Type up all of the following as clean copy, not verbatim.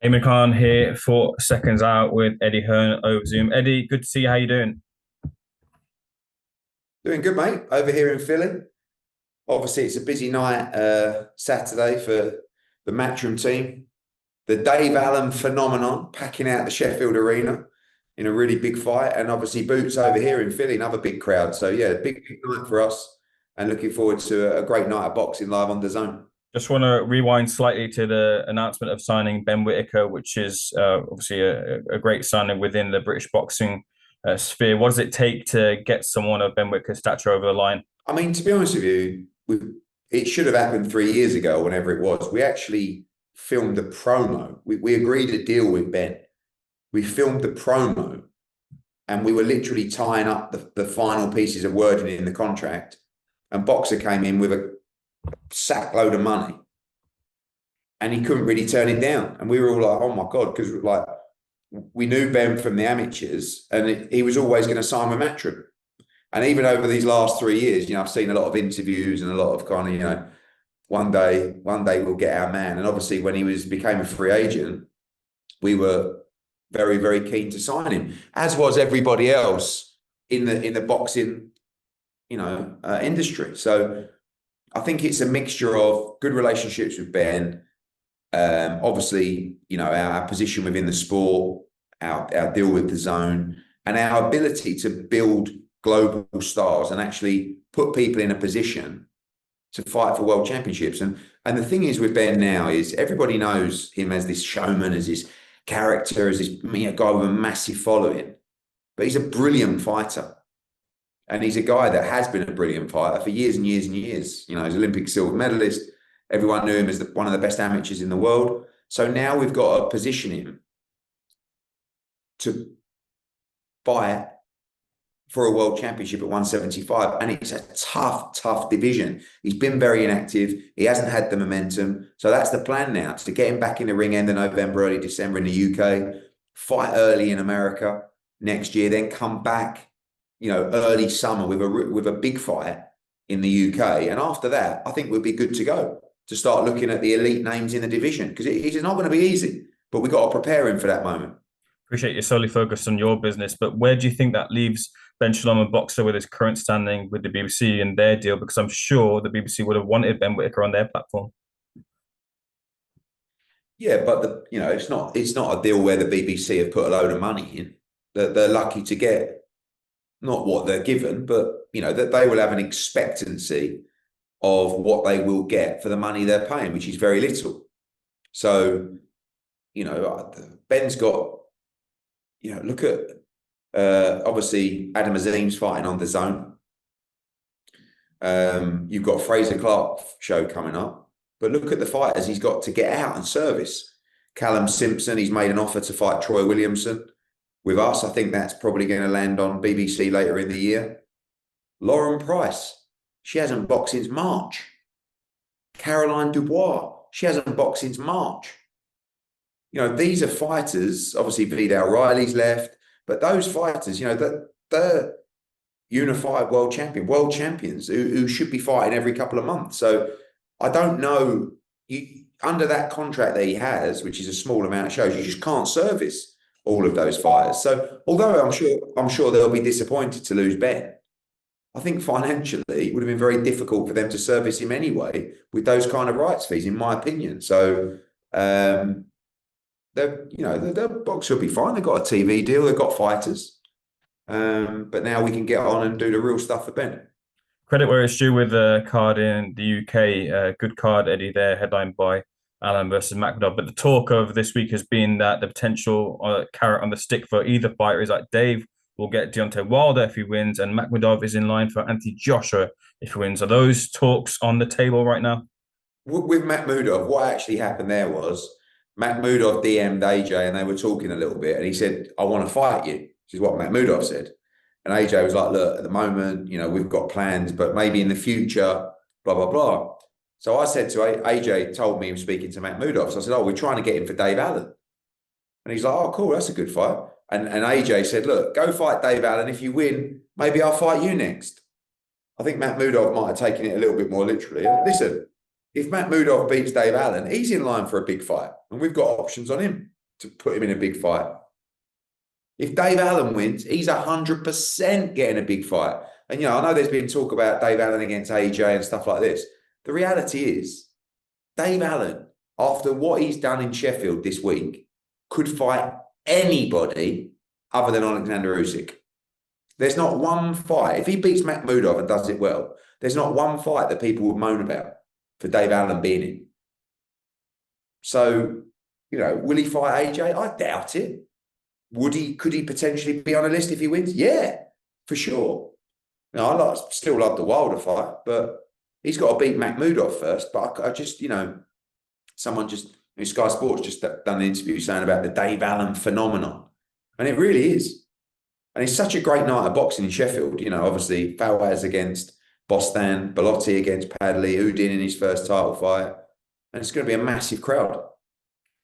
Eamon Khan here for Seconds Out with Eddie Hearn over Zoom. Eddie, good to see you. How you doing? Doing good, mate. Over here in Philly. Obviously, it's a busy night Saturday for the Matchroom team. The Dave Allen phenomenon packing out the Sheffield Arena in a really big fight, and obviously Boots over here in Philly, another big crowd. So yeah, big night for us, and looking forward to a great night of boxing live on the zone. Just want to rewind slightly to the announcement of signing Ben Whittaker, which is obviously a great signing within the British boxing sphere. What does it take to get someone of Ben Whittaker's stature over the line? I mean, to be honest with you, it should have happened 3 years ago, whenever it was. We actually filmed the promo. We agreed a deal with Ben. We filmed the promo and we were literally tying up the final pieces of wording in the contract. And Boxer came in with a sack load of money and he couldn't really turn it down. And we were all like, oh my God, because like we knew Ben from the amateurs and he was always going to sign with Matchroom. And even over these last 3 years, I've seen a lot of interviews and a lot of kind of, one day we'll get our man. And obviously when became a free agent, we were very, very keen to sign him, as was everybody else in the boxing, industry. So I think it's a mixture of good relationships with Ben, obviously, our position within the sport, our deal with the zone, and our ability to build global stars and actually put people in a position to fight for world championships. And the thing is with Ben now is everybody knows him as this showman, as this character, as this guy with a massive following, but he's a brilliant fighter. And he's a guy that has been a brilliant fighter for years and years and years. He's Olympic silver medalist. Everyone knew him as one of the best amateurs in the world. So now we've got to position him to fight for a world championship at 175. And it's a tough, tough division. He's been very inactive. He hasn't had the momentum. So that's the plan now, to get him back in the ring end of November, early December in the UK, fight early in America next year, then come back, early summer with a big fight in the UK. And after that, I think we'll be good to go to start looking at the elite names in the division, because it's not going to be easy, but we've got to prepare him for that moment. Appreciate you solely focused on your business, but where do you think that leaves Ben Shalom and Boxer with his current standing with the BBC and their deal? Because I'm sure the BBC would have wanted Ben Whittaker on their platform. Yeah, but it's not a deal where the BBC have put a load of money in. They're lucky to get not what they're given, but that they will have an expectancy of what they will get for the money they're paying, which is very little. So, Ben's got, look at obviously Adam Azim's fighting on the zone. You've got Fraser Clark show coming up, but look at the fighters he's got to get out and service. Callum Simpson, he's made an offer to fight Troy Williamson with us. I think that's probably going to land on BBC later in the year. Lauren Price, she hasn't boxed since March. Caroline Dubois, she hasn't boxed since March. These are fighters, obviously Vidal Riley's left, but those fighters, they're unified world champions who should be fighting every couple of months. So I don't know, under that contract that he has, which is a small amount of shows, you just can't service all of those fighters. So although I'm sure they'll be disappointed to lose Ben, I think financially it would have been very difficult for them to service him anyway with those kind of rights fees, in my opinion. So the box will be fine. They've got a TV deal. They've got fighters. But now we can get on and do the real stuff for Ben. Credit where it's due with the card in the UK. Good card, Eddie, there, headlined by Allen versus McMahon. But the talk of this week has been that the potential carrot on the stick for either fighter is like Dave will get Deontay Wilder if he wins, and Makhmudov is in line for Anthony Joshua if he wins. Are those talks on the table right now? With Makhmudov, what actually happened there was Makhmudov DM'd AJ and they were talking a little bit, and he said, "I want to fight you," which is what Makhmudov said. And AJ was like, "Look, at the moment, we've got plans, but maybe in the future, blah, blah, blah." So I said to AJ, told me he was speaking to Makhmudov. So I said, "Oh, we're trying to get him for Dave Allen." And he's like, "Oh, cool, that's a good fight." And AJ said, "Look, go fight Dave Allen. If you win, maybe I'll fight you next." I think Makhmudov might have taken it a little bit more literally. Listen, if Makhmudov beats Dave Allen, he's in line for a big fight, and we've got options on him to put him in a big fight. If Dave Allen wins, he's 100% getting a big fight. And, I know there's been talk about Dave Allen against AJ and stuff like this. The reality is, Dave Allen, after what he's done in Sheffield this week, could fight anybody other than Alexander Usyk. There's not one fight. If he beats Makhmudov and does it well, there's not one fight that people would moan about for Dave Allen being in. So, will he fight AJ? I doubt it. Could he potentially be on a list if he wins? Yeah, for sure. I still love the Wilder fight, but he's got to beat Makhmudov first. But I just, someone just, Sky Sports just done an interview saying about the Dave Allen phenomenon. And it really is. And it's such a great night of boxing in Sheffield. Obviously Fawaz against Bostan, Bellotti against Padley, Udin in his first title fight. And it's going to be a massive crowd.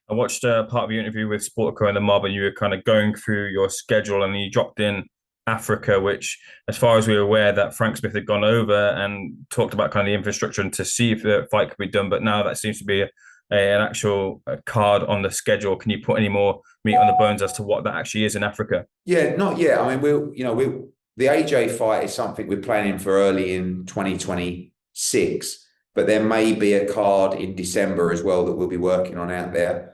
I watched part of your interview with Sportico and the Mob, and you were kind of going through your schedule, and you dropped in Africa, which, as far as we were aware, that Frank Smith had gone over and talked about kind of the infrastructure and to see if the fight could be done. But now that seems to be an actual card on the schedule. Can you put any more meat on the bones as to what that actually is in Africa? Yeah, not yet. I mean, the AJ fight is something we're planning for early in 2026, but there may be a card in December as well that we'll be working on out there.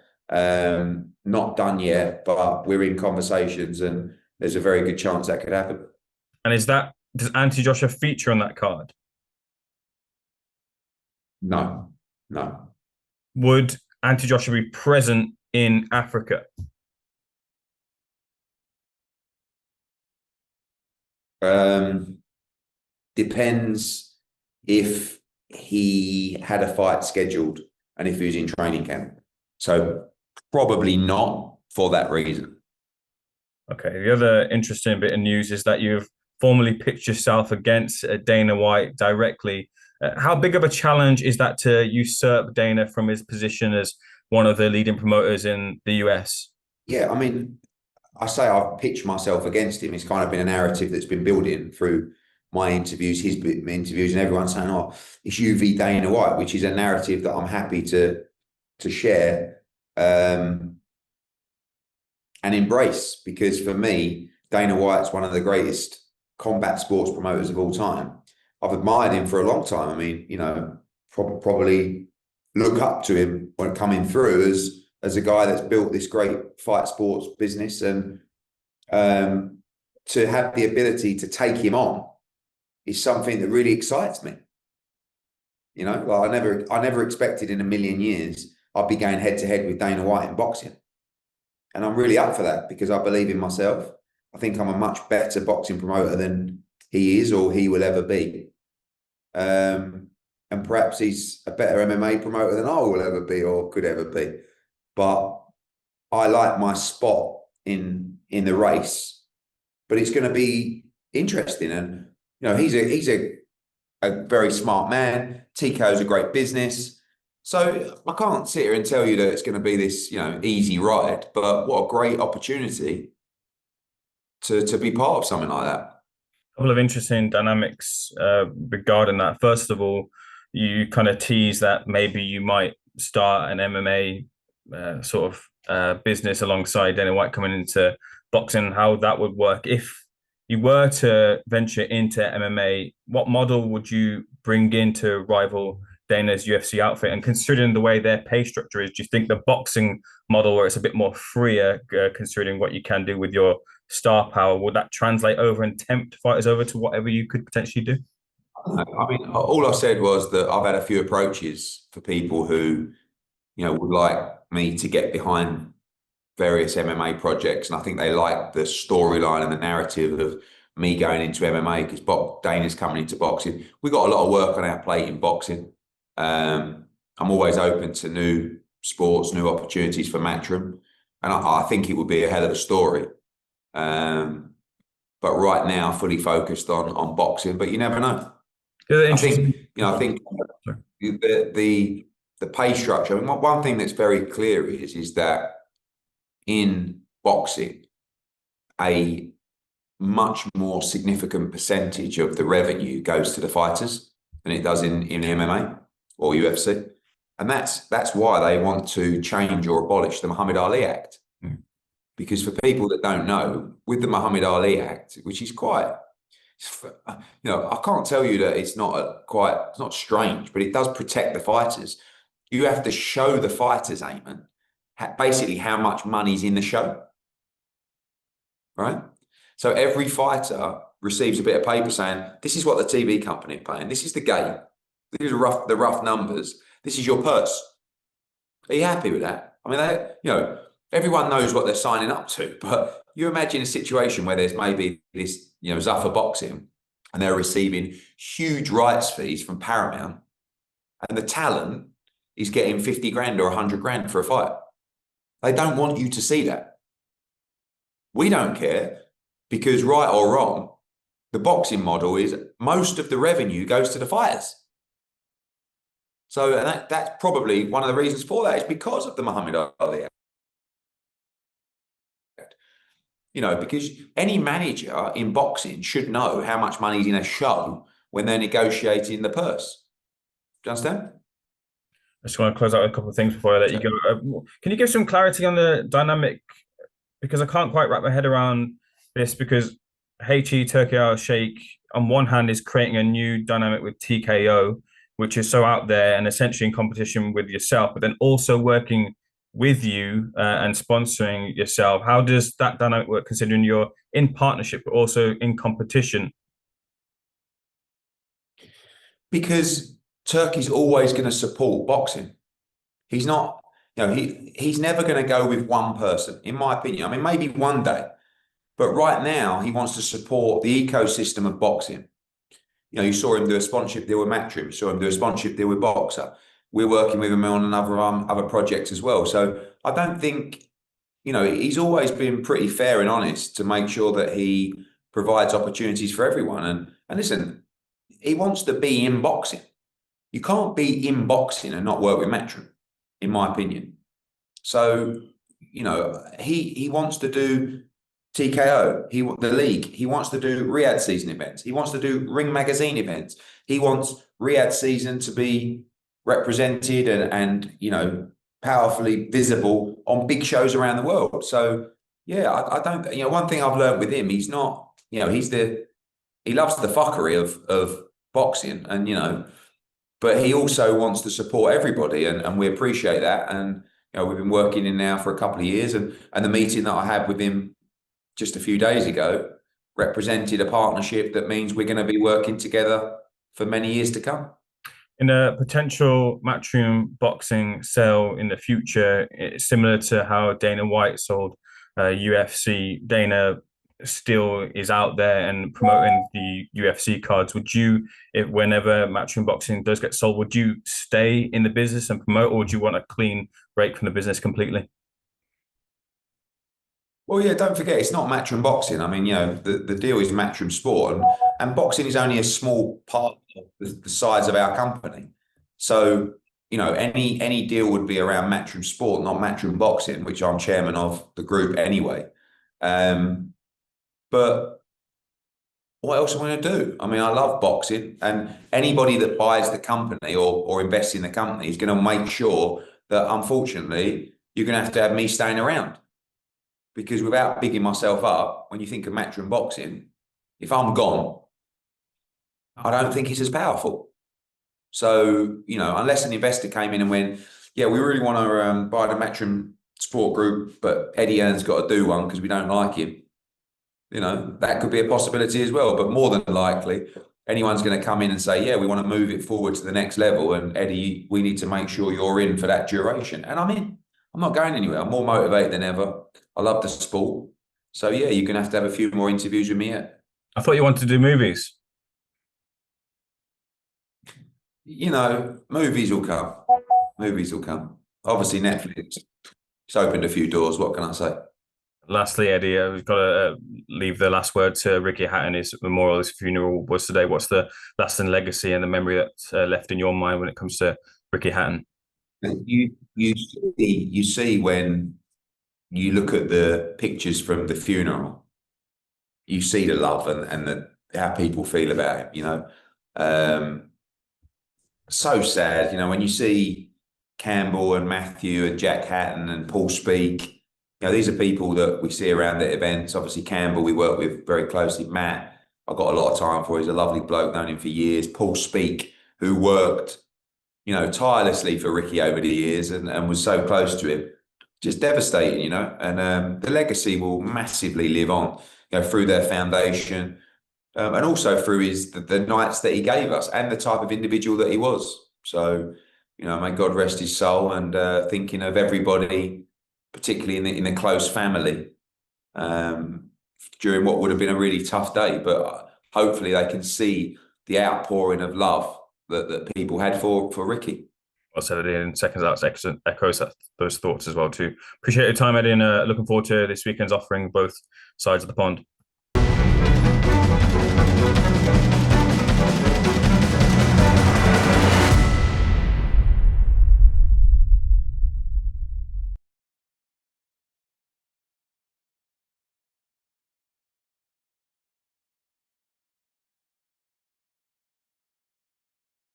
Not done yet, but we're in conversations, and there's a very good chance that could happen. And does Anthony Joshua feature on that card? No. Would Anthony Joshua be present in Africa? Depends if he had a fight scheduled and if he was in training camp. So probably not for that reason. Okay. The other interesting bit of news is that you've formally pitched yourself against Dana White directly. How big of a challenge is that to usurp Dana from his position as one of the leading promoters in the US? Yeah, I mean, I say I've pitched myself against him. It's kind of been a narrative that's been building through my interviews, his interviews, and everyone saying, "Oh, it's you v Dana White," which is a narrative that I'm happy to share and embrace, because for me, Dana White's one of the greatest combat sports promoters of all time. I've admired him for a long time. I mean, probably look up to him when coming through as a guy that's built this great fight sports business, and to have the ability to take him on is something that really excites me. I never expected in a million years I'd be going head to head with Dana White in boxing. And I'm really up for that because I believe in myself. I think I'm a much better boxing promoter than he is or he will ever be. And perhaps he's a better MMA promoter than I will ever be or could ever be. But I like my spot in the race. But it's going to be interesting. And, he's a very smart man. Tico's a great business. So I can't sit here and tell you that it's going to be this, easy ride, but what a great opportunity to be part of something like that. A couple of interesting dynamics regarding that. First of all, you kind of tease that maybe you might start an MMA business alongside Dana White coming into boxing, how that would work. If you were to venture into MMA, what model would you bring in to rival Dana's UFC outfit? And considering the way their pay structure is, do you think the boxing model, where it's a bit more freer, considering what you can do with your star power, would that translate over and tempt fighters over to whatever you could potentially do? I mean, all I said was that I've had a few approaches for people who, would like me to get behind various MMA projects. And I think they like the storyline and the narrative of me going into MMA because Dana's coming into boxing. We've got a lot of work on our plate in boxing. I'm always open to new sports, new opportunities for Matchroom. And I think it would be a hell of a story. But right now, fully focused on boxing, but you never know. I think the pay structure. I mean, one thing that's very clear is that in boxing, a much more significant percentage of the revenue goes to the fighters than it does in MMA. or UFC. And that's why they want to change or abolish the Muhammad Ali Act. Mm. Because for people that don't know, with the Muhammad Ali Act, which is quite, I can't tell you that it's not strange, but it does protect the fighters. You have to show the fighters, Eamon, basically how much money's in the show, right? So every fighter receives a bit of paper saying, this is what the TV company are paying. This is the game. These are the rough numbers. This is your purse. Are you happy with that? I mean, everyone knows what they're signing up to, but you imagine a situation where there's maybe this, Zuffa Boxing, and they're receiving huge rights fees from Paramount, and the talent is getting 50 grand or 100 grand for a fight. They don't want you to see that. We don't care, because right or wrong, the boxing model is most of the revenue goes to the fighters. So that's probably one of the reasons for that, is because of the Muhammad Ali Act. Because any manager in boxing should know how much money's in a show when they're negotiating the purse. Do you understand? I just want to close out a couple of things before I let you go. Can you give some clarity on the dynamic? Because I can't quite wrap my head around this, because Turki Alalshikh, on one hand, is creating a new dynamic with TKO, which is so out there and essentially in competition with yourself, but then also working with you and sponsoring yourself. How does that dynamic work, considering you're in partnership, but also in competition? Because Turkey's always going to support boxing. He's not, he's never going to go with one person, in my opinion. I mean, maybe one day, but right now he wants to support the ecosystem of boxing. You saw him do a sponsorship deal with Matchroom. You saw him do a sponsorship deal with Boxer. We're working with him on another other projects as well. So I don't think, he's always been pretty fair and honest to make sure that he provides opportunities for everyone. And listen, he wants to be in boxing. You can't be in boxing and not work with Matchroom, in my opinion. So, he wants to do TKO, the league. He wants to do Riyadh season events. He wants to do Ring Magazine events. He wants Riyadh season to be represented and powerfully visible on big shows around the world. So yeah, I don't. One thing I've learned with him, he's not. He loves the fuckery of boxing, but he also wants to support everybody, and we appreciate that. And we've been working in now for a couple of years, and the meeting that I had with him just a few days ago represented a partnership that means we're going to be working together for many years to come. In a potential Matchroom boxing sale in the future, it's similar to how Dana White sold UFC. Dana still is out there and promoting the UFC cards. Would you, whenever Matchroom boxing does get sold, would you stay in the business and promote, or would you want a clean break from the business completely? Well, yeah, don't forget, it's not Matchroom boxing. I mean, the deal is Matchroom sport, and boxing is only a small part of the size of our company. So, any deal would be around Matchroom sport, not Matchroom boxing, which I'm chairman of the group anyway. But what else am I going to do? I mean, I love boxing, and anybody that buys the company or invests in the company is going to make sure that, unfortunately, you're going to have me staying around. Because without bigging myself up, when you think of Matchroom boxing, if I'm gone, I don't think it's as powerful. So, unless an investor came in and went, yeah, we really want to buy the Matchroom sport group, but Eddie Hearn's got to do one because we don't like him. That could be a possibility as well. But more than likely, anyone's going to come in and say, yeah, we want to move it forward to the next level. And Eddie, we need to make sure you're in for that duration. And I'm in. I'm not going anywhere. I'm more motivated than ever. I love the sport. So yeah, you're going to have a few more interviews with me yet. I thought you wanted to do movies. Movies will come. Movies will come. Obviously, Netflix. It's opened a few doors. What can I say? Lastly, Eddie, we've got to leave the last word to Ricky Hatton. His memorial, his funeral was today. What's the lasting legacy and the memory that's left in your mind when it comes to Ricky Hatton? You see when you look at the pictures from the funeral, you see the love and how people feel about him. So sad, when you see Campbell and Matthew and Jack Hatton and Paul Speak, these are people that we see around the events. Obviously, Campbell, we work with very closely. Matt, I've got a lot of time for. He's a lovely bloke, known him for years. Paul Speak, who worked, tirelessly for Ricky over the years and was so close to him. Just devastating, and the legacy will massively live on, through their foundation, and also through the nights that he gave us and the type of individual that he was. So, may God rest his soul, and thinking of everybody, particularly in the close family, um, during what would have been a really tough day. But hopefully they can see the outpouring of love that people had for Ricky. Well said, Eddie. And seconds out, echoes those thoughts as well too. Appreciate your time, Eddie, and looking forward to this weekend's offering both sides of the pond.